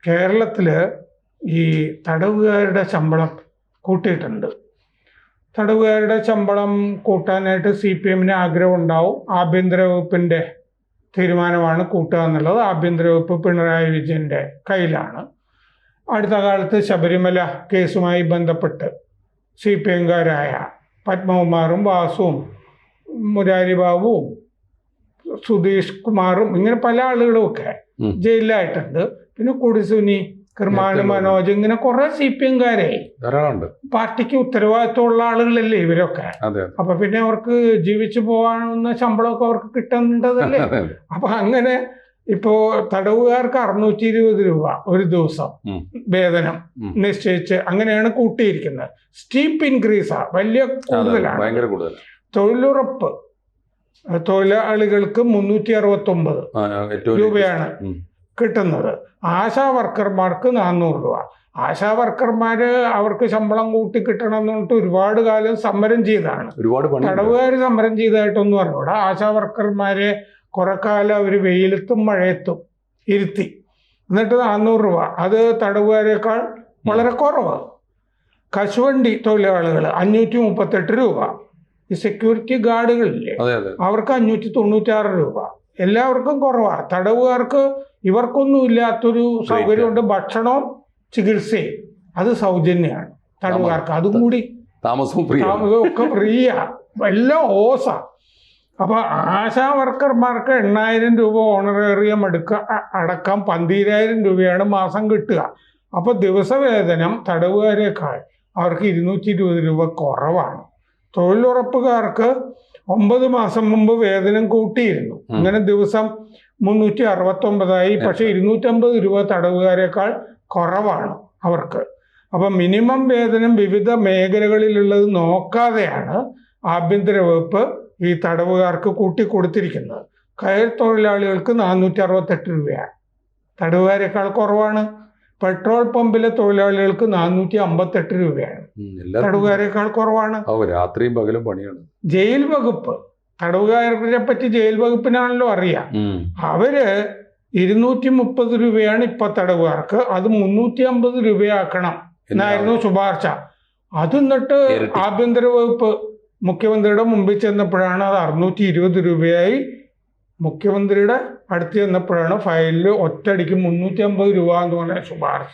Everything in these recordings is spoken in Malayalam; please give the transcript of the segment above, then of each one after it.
കേരളത്തിൽ ഈ തടവുകാരുടെ ശമ്പളം കൂട്ടിയിട്ടുണ്ട്. തടവുകാരുടെ ശമ്പളം കൂട്ടാനായിട്ട് CPM ആഗ്രഹം ഉണ്ടാവും. ആഭ്യന്തര വകുപ്പിൻ്റെ തീരുമാനമാണ് കൂട്ടുക എന്നുള്ളത്. ആഭ്യന്തര വകുപ്പ് പിണറായി വിജയൻ്റെ കയ്യിലാണ്. അടുത്ത കാലത്ത് ശബരിമല കേസുമായി ബന്ധപ്പെട്ട് CPMകാരായ പത്മകുമാറും വാസുവും മുരാരി ബാബുവും സുധീഷ് കുമാറും ഇങ്ങനെ പല ആളുകളുമൊക്കെ ജയിലിലായിട്ടുണ്ട്. പിന്നെ കൊടിസുനി, കിർമാണി മനോജ്, ഇങ്ങനെ കുറെ CPMകാരെ പാർട്ടിക്ക് ഉത്തരവാദിത്തമുള്ള ആളുകളല്ലേ ഇവരൊക്കെ. അപ്പൊ പിന്നെ അവർക്ക് ജീവിച്ചു പോകാനുള്ള ശമ്പളമൊക്കെ അവർക്ക് കിട്ടേണ്ടതല്ലേ. അപ്പൊ അങ്ങനെ ഇപ്പോ തടവുകാർക്ക് 620 രൂപ ഒരു ദിവസം വേതനം നിശ്ചയിച്ച് അങ്ങനെയാണ് കൂട്ടിയിരിക്കുന്നത്. സ്റ്റീപ്പ് ഇൻക്രീസാ, വലിയ കൂടുതലാണ്. തൊഴിലുറപ്പ് തൊഴിലാളികൾക്ക് 369 രൂപയാണ് കിട്ടുന്നത്. ആശാ വർക്കർമാർക്ക് 400 രൂപ. ആശാ വർക്കർമാര് അവർക്ക് ശമ്പളം കൂട്ടി കിട്ടണം എന്ന് പറഞ്ഞിട്ട് ഒരുപാട് കാലം സമരം ചെയ്താണ്. തടവുകാർ സമരം ചെയ്തതായിട്ടൊന്നും പറഞ്ഞൂടാ. ആശാ വർക്കർമാരെ കുറെ കാലം അവർ വെയിലത്തും മഴയത്തും ഇരുത്തി, എന്നിട്ട് 400 രൂപ. അത് തടവുകാരേക്കാൾ വളരെ കുറവ്. കശുവണ്ടി തൊഴിലാളികൾ 538 രൂപ. ഈ സെക്യൂരിറ്റി ഗാർഡുകളില്ലേ, അവർക്ക് 596 രൂപ. എല്ലാവർക്കും കുറവാണ്. തടവുകാർക്ക് ഇവർക്കൊന്നും ഇല്ലാത്തൊരു സൗകര്യമുണ്ട്. ഭക്ഷണവും ചികിത്സയും അത് സൗജന്യമാണ് തടവുകാർക്ക്. അതും കൂടി താമസവും ഒക്കെ ഫ്രീ, എല്ലാം ഓസ. അപ്പൊ ആശാ വർക്കർമാർക്ക് 8000 രൂപ ഓണറേറിയം അടക്കം 12,000 രൂപയാണ് മാസം കിട്ടുക. അപ്പൊ ദിവസവേതനം തടവുകാരേക്കാൾ അവർക്ക് 220 രൂപ കുറവാണ്. തൊഴിലുറപ്പുകാർക്ക് 9 മാസം മുമ്പ് വേതനം കൂട്ടിയിരുന്നു. അങ്ങനെ ദിവസം 369 പക്ഷെ 250 രൂപ തടവുകാരേക്കാൾ കുറവാണ് അവർക്ക്. അപ്പൊ മിനിമം വേതനം വിവിധ മേഖലകളിലുള്ളത് നോക്കാതെയാണ് ആഭ്യന്തര വകുപ്പ് ഈ തടവുകാർക്ക് കൂട്ടിക്കൊടുത്തിരിക്കുന്നത്. കയർ തൊഴിലാളികൾക്ക് 468 രൂപയാണ്, തടവുകാരേക്കാൾ കുറവാണ്. പെട്രോൾ പമ്പിലെ തൊഴിലാളികൾക്ക് 458 രൂപയാണ്, തടവുകാരേക്കാൾ കുറവാണ്. രാത്രിയും പകലും പണിയാണ്. ജയിൽ വകുപ്പ്, തടവുകാരെ പറ്റി ജയിൽ വകുപ്പിനാണല്ലോ അറിയാം. അവര് 230 രൂപയാണ് ഇപ്പൊ തടവുകാർക്ക്. അത് 350 രൂപയാക്കണം എന്നായിരുന്നു ശുപാർശ. അത് എന്നിട്ട് ആഭ്യന്തര വകുപ്പ് മുഖ്യമന്ത്രിയുടെ മുമ്പിൽ ചെന്നപ്പോഴാണ് അത് 620 രൂപയായി. മുഖ്യമന്ത്രിയുടെ അടുത്ത് ചെന്നപ്പോഴാണ് ഫയലിൽ ഒറ്റയടിക്ക് 350 രൂപ എന്ന് പറഞ്ഞ ശുപാർശ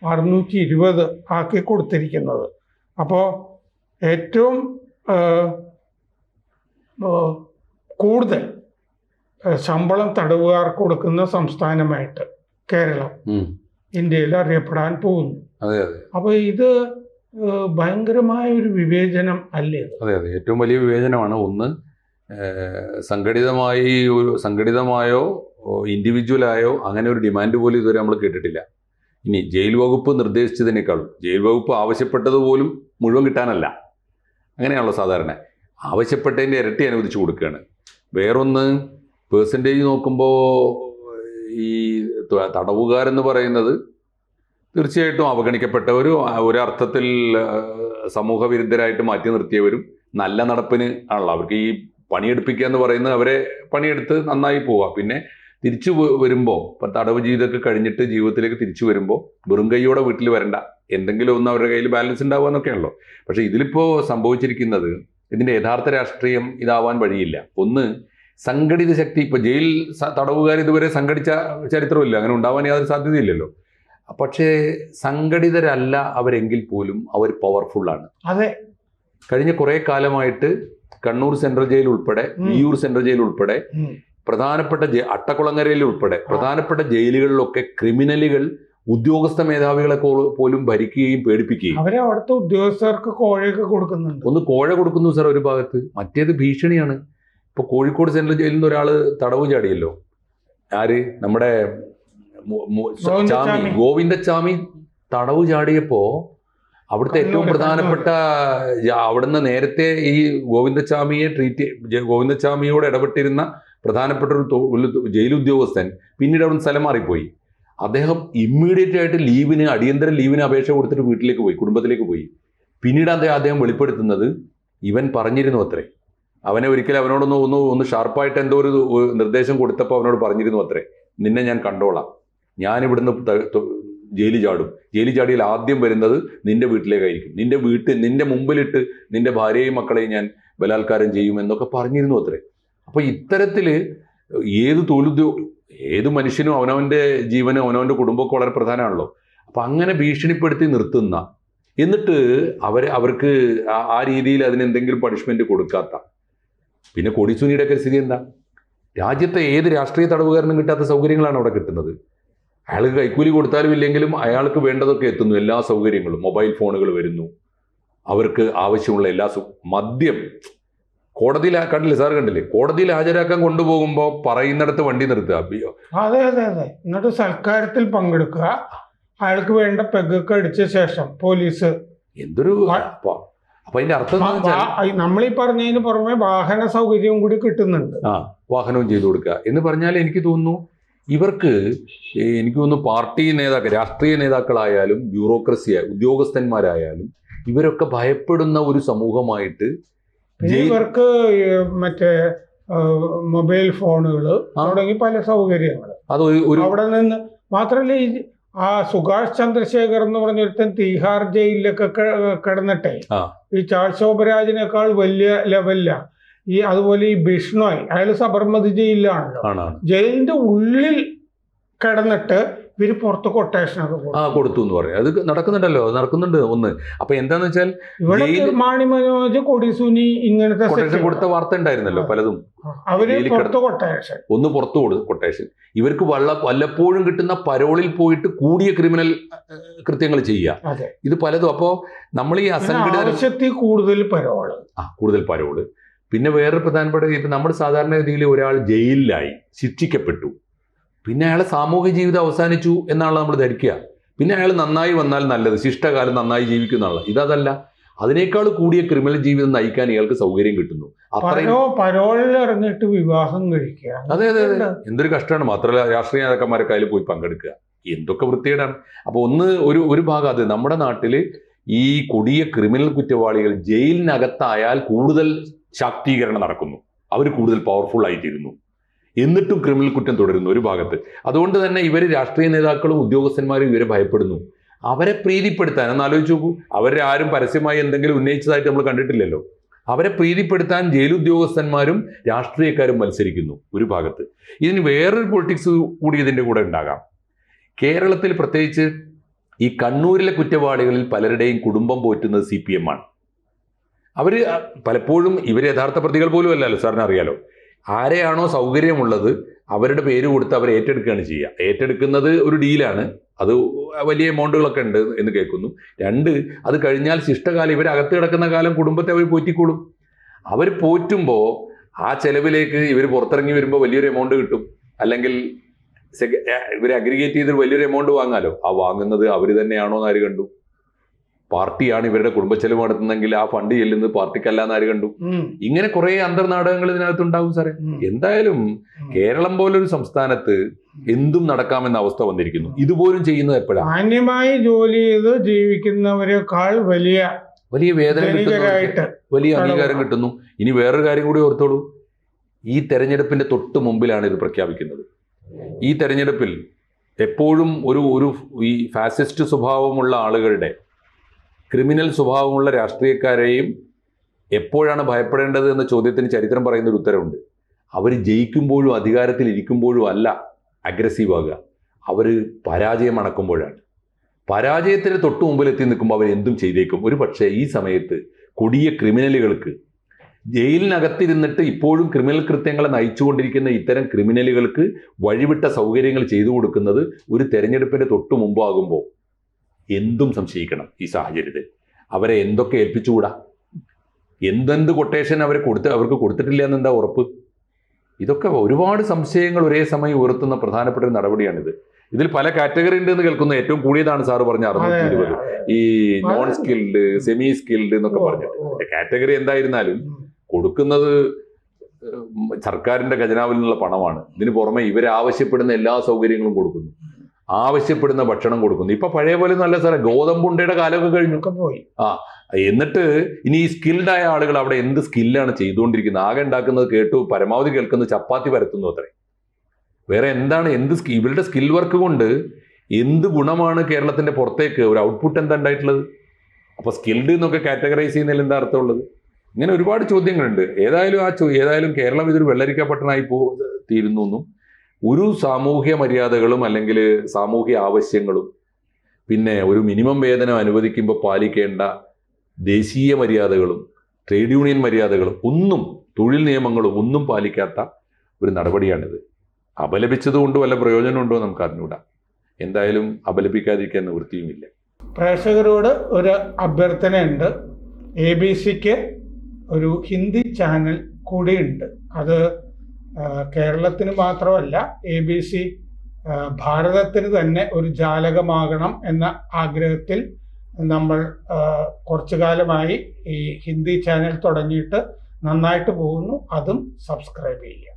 620 ആക്കി കൊടുത്തിരിക്കുന്നത്. അപ്പോൾ ഏറ്റവും കൂടുതൽ ശമ്പളം തടവുകാർക്ക് കൊടുക്കുന്ന സംസ്ഥാനമായിട്ട് കേരളം ഇന്ത്യയിൽ അറിയപ്പെടാൻ പോകുന്നു. അപ്പൊ ഇത് ഭയങ്കരമായ ഒരു വിവേചനം അല്ലേ? അതെ, ഏറ്റവും വലിയ വിവേചനമാണ്. ഒന്ന്, സംഘടിതമായോ ഇൻഡിവിജ്വലായോ അങ്ങനെ ഒരു ഡിമാൻഡ് പോലും ഇതുവരെ നമ്മൾ കേട്ടിട്ടില്ല. ഇനി ജയിൽ വകുപ്പ് നിർദ്ദേശിച്ചതിനേക്കാളും ജയിൽ വകുപ്പ് ആവശ്യപ്പെട്ടതുപോലും മുഴുവൻ കിട്ടാനല്ല, അങ്ങനെയാണല്ലോ സാധാരണ. ആവശ്യപ്പെട്ടതിൻ്റെ ഇരട്ടി അനുവദിച്ചു കൊടുക്കുകയാണ്. വേറൊന്ന്, പേഴ്സൻറ്റേജ് നോക്കുമ്പോൾ ഈ തടവുകാരെന്ന് പറയുന്നത് തീർച്ചയായിട്ടും അവഗണിക്കപ്പെട്ടവരും ഒരർത്ഥത്തിൽ സമൂഹ വിരുദ്ധരായിട്ട് മാറ്റി നിർത്തിയവരും നല്ല നടപ്പിന് ആണല്ലോ. അവർക്ക് ഈ പണിയെടുപ്പിക്കുക എന്ന് പറയുന്നത് അവരെ പണിയെടുത്ത് നന്നായി പോവുക, പിന്നെ തിരിച്ചു വരുമ്പോൾ ഇപ്പം തടവ് ജീവിതമൊക്കെ കഴിഞ്ഞിട്ട് ജീവിതത്തിലേക്ക് തിരിച്ചു വരുമ്പോൾ വെറും കൈയോടെ വീട്ടിൽ വരണ്ട, എന്തെങ്കിലും ഒന്ന് അവരുടെ കയ്യിൽ ബാലൻസ് ഉണ്ടാവുക എന്നൊക്കെയാണല്ലോ. പക്ഷേ ഇതിലിപ്പോൾ സംഭവിച്ചിരിക്കുന്നത്, ഇതിൻ്റെ യഥാർത്ഥ രാഷ്ട്രീയം ഇതാവാൻ വഴിയില്ല. ഒന്ന്, സംഘടിത ശക്തി. ഇപ്പോൾ ജയിൽ തടവുകാർ ഇതുവരെ സംഘടിച്ച ചരിത്രമില്ല, അങ്ങനെ ഉണ്ടാവാൻ യാതൊരു സാധ്യതയില്ലല്ലോ. പക്ഷേ സംഘടിതരല്ല അവരെങ്കിൽ പോലും അവർ പവർഫുള്ളാണ്. അതെ, കഴിഞ്ഞ കുറേ കാലമായിട്ട് കണ്ണൂർ സെൻട്രൽ ജയിൽ ഉൾപ്പെടെ, വിയ്യൂർ സെൻട്രൽ ജയിൽ ഉൾപ്പെടെ, പ്രധാനപ്പെട്ട അട്ടക്കുളങ്ങരയിൽ ഉൾപ്പെടെ പ്രധാനപ്പെട്ട ജയിലുകളിലൊക്കെ ക്രിമിനലുകൾ ഉദ്യോഗസ്ഥ മേധാവികളെ പോലും ഭരിക്കുകയും പേടിപ്പിക്കുകയും. അവരെ അവിടുത്തെ ഉദ്യോഗസ്ഥർക്ക് കോഴയൊക്കെ കൊടുക്കുന്നുണ്ട്. ഒന്ന് കോഴ കൊടുക്കുന്നു സാർ ഒരു ഭാഗത്ത്, മറ്റേത് ഭീഷണിയാണ്. ഇപ്പോൾ കോഴിക്കോട് സെൻട്രൽ ജയിലിൽ നിന്ന് ഒരാൾ തടവ് ചാടിയല്ലോ. ആര്? നമ്മുടെ ഗോവിന്ദച്ചാമി തടവ് ചാടിയപ്പോൾ അവിടുത്തെ ഏറ്റവും പ്രധാനപ്പെട്ട, അവിടുന്ന് നേരത്തെ ഈ ഗോവിന്ദച്ചാമിയോട് ഇടപെട്ടിരുന്ന പ്രധാനപ്പെട്ട ഒരു ജയിൽ ഉദ്യോഗസ്ഥൻ പിന്നീട് അവിടുന്ന് സ്ഥലം മാറിപ്പോയി. അദ്ദേഹം ഇമ്മീഡിയറ്റ് ആയിട്ട് അടിയന്തര ലീവിന് അപേക്ഷ കൊടുത്തിട്ട് വീട്ടിലേക്ക് പോയി, കുടുംബത്തിലേക്ക് പോയി. പിന്നീട് അദ്ദേഹം വെളിപ്പെടുത്തുന്നത് ഇവൻ പറഞ്ഞിരുന്നു അത്രേ, അവനെ ഒരിക്കലും അവനോടൊന്ന് ഷാർപ്പായിട്ട് എന്തോ ഒരു നിർദ്ദേശം കൊടുത്തപ്പോൾ അവനോട് പറഞ്ഞിരുന്നു അത്രേ, നിന്നെ ഞാൻ കണ്ടോളാം, ഞാനിവിടുന്ന് ജയിലിൽ ചാടും. ജയിലിൽ ചാടിയാൽ ആദ്യം വരുന്നത് നിന്റെ വീട്ടിലേക്കായിരിക്കും. നിന്റെ മുമ്പിലിട്ട് നിന്റെ ഭാര്യയും മക്കളെയും ഞാൻ ബലാത്കാരം ചെയ്യും എന്നൊക്കെ പറഞ്ഞിരുന്നു അത്രേ. അപ്പൊ ഇത്തരത്തില് ഏത് മനുഷ്യനും അവനവന്റെ ജീവനും അവനവന്റെ കുടുംബമൊക്കെ വളരെ പ്രധാനമാണല്ലോ. അപ്പൊ അങ്ങനെ ഭീഷണിപ്പെടുത്തി നിർത്തുന്ന, എന്നിട്ട് അവർക്ക് ആ രീതിയിൽ അതിനെന്തെങ്കിലും പണിഷ്മെന്റ് കൊടുക്കാത്ത, പിന്നെ കൊടിസുനിയുടെ ഒക്കെ സ്ഥിതി എന്താ? രാജ്യത്തെ ഏത് രാഷ്ട്രീയ തടവുകാരനും കിട്ടാത്ത സൗകര്യങ്ങളാണ് അവിടെ കിട്ടുന്നത്. അയാൾക്ക് കൈക്കൂലി കൊടുത്താലും ഇല്ലെങ്കിലും അയാൾക്ക് വേണ്ടതൊക്കെ എത്തുന്നു, എല്ലാ സൗകര്യങ്ങളും. മൊബൈൽ ഫോണുകൾ വരുന്നു, അവർക്ക് ആവശ്യമുള്ള എല്ലാ മദ്യം കോടതിയിൽ കണ്ടില്ലേ സാർ, കണ്ടില്ലേ? കോടതിയിൽ ഹാജരാക്കാൻ കൊണ്ടുപോകുമ്പോൾ പറയുന്നിടത്ത് വണ്ടി നിർത്തുക. അതെ അതെ അതെ. എന്നിട്ട് സൽക്കാരത്തിൽ പങ്കെടുക്കുക, അയാൾക്ക് വേണ്ട പെഗൊക്കെ അടിച്ച ശേഷം പോലീസ് എന്തൊരു. അപ്പൊ അതിന്റെ അർത്ഥം നമ്മളീ പറഞ്ഞതിന് പുറമെ വാഹന സൗകര്യവും കൂടി കിട്ടുന്നുണ്ട്. വാഹനവും ചെയ്തു കൊടുക്കുക എന്ന് പറഞ്ഞാൽ എനിക്ക് തോന്നുന്നു എനിക്ക് തോന്നുന്നു പാർട്ടി നേതാക്കൾ, രാഷ്ട്രീയ നേതാക്കളായാലും ബ്യൂറോക്രസി ഉദ്യോഗസ്ഥന്മാരായാലും ഇവരൊക്കെ ഭയപ്പെടുന്ന ഒരു സമൂഹമായിട്ട്. ഇവർക്ക് മറ്റേ മൊബൈൽ ഫോണുകള് തുടങ്ങി പല സൗകര്യങ്ങള് അവിടെ നിന്ന് മാത്രമല്ല, ആ സുഭാഷ് ചന്ദ്രശേഖർ എന്ന് പറഞ്ഞൊരുത്തൻ തീഹാർ ജയിലിലൊക്കെ കിടന്നിട്ടെ ഈ ചാൾസ് ശോഭരാജിനേക്കാൾ വലിയ ലെവലില. അതുപോലെ ഈ ബിഷ്ണോയ്, അയാൾ സബർമതി ജയിലിലാണല്ലോ. ജയിലിന്റെ ഉള്ളിൽ കിടന്നിട്ട് ഇവര് പുറത്ത് കൊട്ടേഷനൊക്കെ കൊടുത്തു എന്ന് പറയും. അത് നടക്കുന്നുണ്ടല്ലോ, നടക്കുന്നുണ്ട് ഒന്ന്. അപ്പൊ എന്താന്ന് വെച്ചാൽ ഇവിടെ മാണി മനോജ്, കൊടിസുനി ഇങ്ങനത്തെ കൊടുത്ത വാർത്ത ഉണ്ടായിരുന്നല്ലോ പലതും. അവര് പുറത്ത് കൊട്ടേഷൻ, ഒന്ന് പുറത്തു കൊടുത്തു കൊട്ടേഷൻ. ഇവർക്ക് വല്ലപ്പോഴും കിട്ടുന്ന പരോളിൽ പോയിട്ട് കൂടിയ ക്രിമിനൽ കൃത്യങ്ങൾ ചെയ്യുക, ഇത് പലതും. അപ്പോ നമ്മൾ ഈ ആവശ്യത്തിൽ കൂടുതൽ പരോള്. പിന്നെ വേറൊരു പ്രധാനപ്പെട്ട, ഇപ്പൊ നമ്മൾ സാധാരണഗതിയിൽ ഒരാൾ ജയിലിലായി ശിക്ഷിക്കപ്പെട്ടു, പിന്നെ അയാളെ സാമൂഹ്യ ജീവിതം അവസാനിച്ചു എന്നാണ് നമ്മൾ ധരിക്കുക. പിന്നെ അയാൾ നന്നായി വന്നാൽ നല്ലത്, ശിഷ്ടകാലം നന്നായി ജീവിക്കുന്നതാണ്. ഇതല്ല, അതിനേക്കാൾ കൂടിയ ക്രിമിനൽ ജീവിതം നയിക്കാൻ ഇയാൾക്ക് സൗകര്യം കിട്ടുന്നു. പരോളിൽ ഇറങ്ങിയിട്ട് വിവാഹം കഴിക്കുക. അതെ അതെ അതെ, എന്തൊരു കഷ്ടമാണ്. മാത്രമല്ല രാഷ്ട്രീയ നേതാക്കന്മാരൊക്കെ അതിൽ പോയി പങ്കെടുക്കുക, എന്തൊക്കെ വൃത്തികേടാണ്. അപ്പൊ ഒരു ഭാഗം അത് നമ്മുടെ നാട്ടില് ഈ കൊടിയ ക്രിമിനൽ കുറ്റവാളികൾ ജയിലിനകത്തായാൽ കൂടുതൽ ശാക്തീകരണം നടക്കുന്നു, അവർ കൂടുതൽ പവർഫുൾ ആയിത്തീരുന്നു, എന്നിട്ടും ക്രിമിനൽ കുറ്റം തുടരുന്നു ഒരു ഭാഗത്ത്. അതുകൊണ്ട് തന്നെ ഇവർ രാഷ്ട്രീയ നേതാക്കളും ഉദ്യോഗസ്ഥന്മാരും ഇവരെ ഭയപ്പെടുന്നു. അവരെ പ്രീതിപ്പെടുത്താൻ ഒന്ന് ആലോചിച്ച് നോക്കൂ. അവരെ ആരും പരസ്യമായി എന്തെങ്കിലും ഉന്നയിച്ചതായിട്ട് നമ്മൾ കണ്ടിട്ടില്ലല്ലോ. അവരെ പ്രീതിപ്പെടുത്താൻ ജയിലുദ്യോഗസ്ഥന്മാരും രാഷ്ട്രീയക്കാരും മത്സരിക്കുന്നു ഒരു ഭാഗത്ത്. ഇതിന് വേറൊരു പൊളിറ്റിക്സ് കൂടി ഇതിൻ്റെ കൂടെ ഉണ്ടാകാം. കേരളത്തിൽ പ്രത്യേകിച്ച് ഈ കണ്ണൂരിലെ കുറ്റവാളികളിൽ പലരുടെയും കുടുംബം പോറ്റുന്നത് CPM ആണ്. അവർ പലപ്പോഴും ഇവർ യഥാർത്ഥ പ്രതികൾ പോലും അല്ലല്ലോ, സാറിന് അറിയാലോ. ആരെയാണോ സൗകര്യമുള്ളത് അവരുടെ പേര് കൊടുത്ത് അവർ ഏറ്റെടുക്കുകയാണ് ചെയ്യുക. ഏറ്റെടുക്കുന്നത് ഒരു ഡീലാണ്, അത് വലിയ എമൗണ്ടുകളൊക്കെ ഉണ്ട് എന്ന് കേൾക്കുന്നു. 2, അത് കഴിഞ്ഞാൽ ശിഷ്ടകാലം, ഇവർ അകത്ത് കിടക്കുന്ന കാലം കുടുംബത്തെ അവർ പോറ്റിക്കോളും. അവർ പോറ്റുമ്പോൾ ആ ചെലവിലേക്ക് ഇവർ പുറത്തിറങ്ങി വരുമ്പോൾ വലിയൊരു എമൗണ്ട് കിട്ടും, അല്ലെങ്കിൽ ഇവർ അഗ്രിഗേറ്റ് ചെയ്ത് വലിയൊരു എമൗണ്ട് വാങ്ങാലോ. ആ വാങ്ങുന്നത് അവർ തന്നെയാണോ എന്ന് ആര് കണ്ടു? പാർട്ടിയാണ് ഇവരുടെ കുടുംബച്ചെലവ് നടത്തുന്നെങ്കിൽ ആ ഫണ്ട് ചെല്ലുന്നത് പാർട്ടിക്കല്ല എന്ന് ആര് കണ്ടു? ഇങ്ങനെ കുറെ അന്തർനാടകങ്ങൾ ഇതിനകത്ത് ഉണ്ടാവും സാറേ. എന്തായാലും കേരളം പോലൊരു സംസ്ഥാനത്ത് എന്തും നടക്കാമെന്ന അവസ്ഥ വന്നിരിക്കുന്നു. ഇതുപോലും ചെയ്യുന്നത് എപ്പോഴാണ്? മാന്യമായി ജോലി ചെയ്ത് ജീവിക്കുന്നവരെക്കാൾ വലിയ വേതനം കിട്ടുന്നു, വലിയ അംഗീകാരം കിട്ടുന്നു. ഇനി വേറൊരു കാര്യം കൂടി ഓർത്തോളൂ, ഈ തെരഞ്ഞെടുപ്പിന്റെ തൊട്ട് മുമ്പിലാണ് ഇത് പ്രഖ്യാപിക്കുന്നത്. ഈ തെരഞ്ഞെടുപ്പിൽ എപ്പോഴും ഒരു ഈ ഫാസിസ്റ്റ് സ്വഭാവമുള്ള ആളുകളുടെ, ക്രിമിനൽ സ്വഭാവമുള്ള രാഷ്ട്രീയക്കാരെയും എപ്പോഴാണ് ഭയപ്പെടേണ്ടത് എന്ന ചോദ്യത്തിന് ചരിത്രം പറയുന്ന ഒരു ഉത്തരവുണ്ട്. അവർ ജയിക്കുമ്പോഴും അധികാരത്തിൽ ഇരിക്കുമ്പോഴും അല്ല അഗ്രസീവ് ആകുക, അവർ പരാജയം അണക്കുമ്പോഴാണ്. പരാജയത്തിന് തൊട്ട് മുമ്പിൽ എത്തി നിൽക്കുമ്പോൾ അവർ എന്തും ചെയ്തേക്കും. ഒരു പക്ഷേ ഈ സമയത്ത് കൊടിയ ക്രിമിനലുകൾക്ക്, ജയിലിനകത്തിരുന്നിട്ട് ഇപ്പോഴും ക്രിമിനൽ കൃത്യങ്ങളെ നയിച്ചുകൊണ്ടിരിക്കുന്ന ഇത്തരം ക്രിമിനലുകൾക്ക് വഴിവിട്ട സൗകര്യങ്ങൾ ചെയ്തു കൊടുക്കുന്നത് ഒരു തെരഞ്ഞെടുപ്പിന്റെ തൊട്ട് മുമ്പാകുമ്പോൾ എന്തും സംശയിക്കണം. ഈ സാഹചര്യത്തിൽ അവരെ എന്തൊക്കെ ഏൽപ്പിച്ചുകൂടാ, എന്തെന്ത് കൊട്ടേഷൻ അവർക്ക് കൊടുത്തിട്ടില്ല എന്നെന്താ ഉറപ്പ്? ഇതൊക്കെ ഒരുപാട് സംശയങ്ങൾ ഒരേ സമയം ഉയർത്തുന്ന പ്രധാനപ്പെട്ട ഒരു നടപടിയാണിത്. ഇതിൽ പല കാറ്റഗറി ഉണ്ട് എന്ന് കേൾക്കുന്നു. ഏറ്റവും കൂടിയതാണ് സാറ് പറഞ്ഞ 620, ഈ നോൺ സ്കിൽഡ്, സെമി സ്കിൽഡ് എന്നൊക്കെ പറഞ്ഞിട്ട്. കാറ്റഗറി എന്തായിരുന്നാലും കൊടുക്കുന്നത് സർക്കാരിന്റെ ഖജനാവിൽ നിന്നുള്ള പണമാണ്. ഇതിന് പുറമെ ഇവരാവശ്യപ്പെടുന്ന എല്ലാ സൗകര്യങ്ങളും കൊടുക്കുന്നു, ആവശ്യപ്പെടുന്ന ഭക്ഷണം കൊടുക്കുന്നു. ഇപ്പൊ പഴയ പോലെ നല്ല സാറേ, ഗോതമ്പുണ്ടയുടെ കാലമൊക്കെ കഴിഞ്ഞൊക്കെ പോയി. എന്നിട്ട് ഇനി ഈ സ്കിൽഡായ ആളുകൾ അവിടെ എന്ത് സ്കില്ലാണ് ചെയ്തുകൊണ്ടിരിക്കുന്നത്? ആകെ ഉണ്ടാക്കുന്നത് പരമാവധി കേൾക്കുന്നത് ചപ്പാത്തി പരത്തുന്നു അത്രേ. വേറെ എന്താണ് ഇവരുടെ സ്കിൽ വർക്ക് കൊണ്ട് എന്ത് ഗുണമാണ് കേരളത്തിന്റെ പുറത്തേക്ക് ഒരു ഔട്ട്പുട്ട് എന്താ ഉണ്ടായിട്ടുള്ളത്? അപ്പോൾ സ്കിൽഡ് എന്നൊക്കെ കാറ്റഗറൈസ് ചെയ്യുന്നതിൽ എന്താ അർത്ഥമുള്ളത്? ഇങ്ങനെ ഒരുപാട് ചോദ്യങ്ങളുണ്ട്. ഏതായാലും കേരളം ഇതൊരു വെള്ളരിക്കപ്പെട്ടനായി തീരുന്നു എന്നും ഒരു സാമൂഹ്യ മര്യാദകളും അല്ലെങ്കിൽ സാമൂഹ്യ ആവശ്യങ്ങളും പിന്നെ ഒരു മിനിമം വേതനം അനുവദിക്കുമ്പോൾ പാലിക്കേണ്ട ദേശീയ മര്യാദകളും ട്രേഡ് യൂണിയൻ മര്യാദകളും ഒന്നും തൊഴിൽ നിയമങ്ങളും ഒന്നും പാലിക്കാത്ത ഒരു നടപടിയാണിത്. അപലപിച്ചതുകൊണ്ട് വല്ല പ്രയോജനമുണ്ടോ നമുക്ക് അറിഞ്ഞൂടാ. എന്തായാലും അപലപിക്കാതിരിക്കാൻ നിവൃത്തിയുമില്ല. പ്രേക്ഷകരോട് ഒരു അഭ്യർത്ഥനയുണ്ട്. ABC-ക്ക് ഒരു ഹിന്ദി ചാനൽ കൂടിയുണ്ട്. അത് കേരളത്തിന് മാത്രമല്ല, ABC ഭാരതത്തിന് തന്നെ ഒരു ജാലകമാകണം എന്ന ആഗ്രഹത്തിൽ നമ്മൾ കുറച്ചു കാലമായി ഈ ഹിന്ദി ചാനൽ തുടങ്ങിയിട്ട് നന്നായിട്ട് പോകുന്നു. അതും സബ്സ്ക്രൈബ് ചെയ്യുക.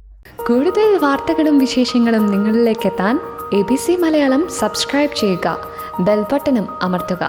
കൂടുതൽ വാർത്തകളും വിശേഷങ്ങളും നിങ്ങളിലേക്ക് എത്താൻ ABC മലയാളം സബ്സ്ക്രൈബ് ചെയ്യുക, ബെൽ ബട്ടണും അമർത്തുക.